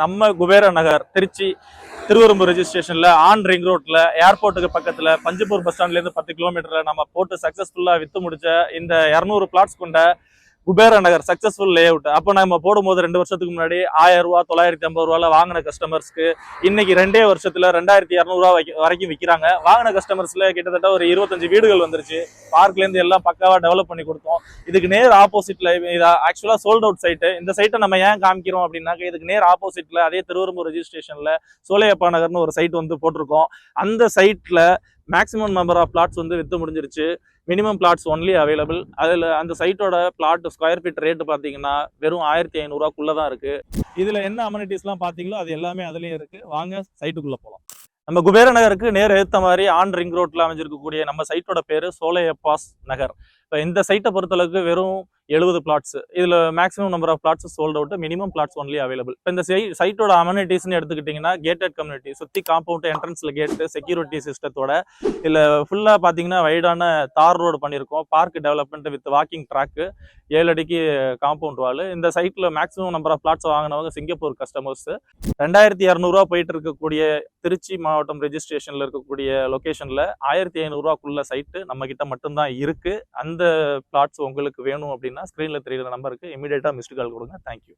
நம்ம குபேர நகர் Trichy Thiruverumbur ரெஜிஸ்ட்ரேஷன்ல on ring ரோட்ல ஏர்போர்ட்டுக்கு பக்கத்துல பஞ்சப்பூர் பஸ் ஸ்டாண்ட்ல இருந்து 10 கிலோமீட்டர்ல நம்ம போட்டு சக்சஸ்ஃபுல்லா வித்து முடிச்ச இந்த 200 பிளாட்ஸ் கொண்ட குபேர நகர் சக்சஸ்ஃபுல் லே அவுட். அப்போ நம்ம போடும்போது 2 வருஷத்துக்கு முன்னாடி 1000 ரூபா 950 ரூபால வாங்கின கஸ்டமர்ஸ்க்கு இன்னைக்கு 2 வருஷத்துல 2200 ரூபா வரைக்கும் விற்கிறாங்க. வாங்கின கஸ்டமர்ஸ்ல கிட்டத்தட்ட ஒரு 25 வீடுகள் வந்துருச்சு. பார்க்ல இருந்து எல்லாம் பக்காவா டெவலப் பண்ணி கொடுத்தோம். இதுக்கு நேர் ஆப்போசிட்ல இது ஆக்சுவலா சோல்ட் அவுட் சைட்டு. இந்த சைட்டை நம்ம ஏன் காமிக்கிறோம் அப்படின்னாக்க இதுக்கு நேர் ஆப்போசிட்ல அதே திருவெரும்பூர் ரெஜிஸ்ட்ரேஷன்ல சோலையப்பா நகர்னு ஒரு சைட் வந்து போட்டிருக்கோம். அந்த சைட்ல மேக்ஸிமம் நம்பர் ஆஃப் பிளாட்ஸ் வந்து வித்து முடிஞ்சிருச்சு. Minimum plots only available. அதில் அந்த சைட்டோட பிளாட் ஸ்கொயர் ஃபீட் ரேட்டு பார்த்தீங்கன்னா வெறும் 1500 ரூபாக்குள்ள தான் இருக்கு. இதுல என்ன அமெனிட்டிஸ்லாம் பார்த்தீங்களோ அது எல்லாமே அதுலயே இருக்கு. வாங்க சைட்டுக்குள்ள போகலாம். நம்ம குபேர நகருக்கு நேர் ஏற்ற மாதிரி ஆன் ரிங் ரோட்ல அமைஞ்சிருக்கக்கூடிய நம்ம சைட்டோட பேரு சோலையப்பாஸ் நகர். இப்போ இந்த சைட்டை பொறுத்தளவுக்கு வெறும் 70 பிளாட்ஸ். இதுல maximum number of plots sold out, minimum plots only available. இப்போ இந்த சைட்டோட அமெனிட்டிஸ்ன்னு எடுத்துக்கிட்டீங்கன்னா கேட்டட் கம்யூனிட்டி, சுத்தி காம்பவுண்ட் என்ட்ரன்ஸ்ல கேட்டு செக்யூரிட்டி சிஸ்டத்தோட இதுல ஃபுல்லா பாத்தீங்கன்னா வைடான தார் ரோடு பண்ணியிருக்கோம். Park development with walking track, 7 அடிக்கு காம்பவுண்ட் வால். இந்த சைட்ல மேக்ஸிமம் நம்பர் ஆஃப் பிளாட்ஸ் வாங்கினவங்க சிங்கப்பூர் கஸ்டமர்ஸ். 2200 ரூபா போயிட்டு இருக்கக்கூடிய திருச்சி மாவட்டம் ரெஜிஸ்ட்ரேஷன்ல இருக்கக்கூடிய லொகேஷன்ல 1500 ரூபாக்குள்ள சைட்டு நம்ம கிட்ட மட்டும்தான் இருக்கு. அந்த பிளாட்ஸ் உங்களுக்கு வேணும் அப்படின்னா ஸ்கிரீன்ல தெரியுற நம்பருக்கு இமீடியட்டா மிஸ்டு கால் கொடுங்க. தேங்க்யூ.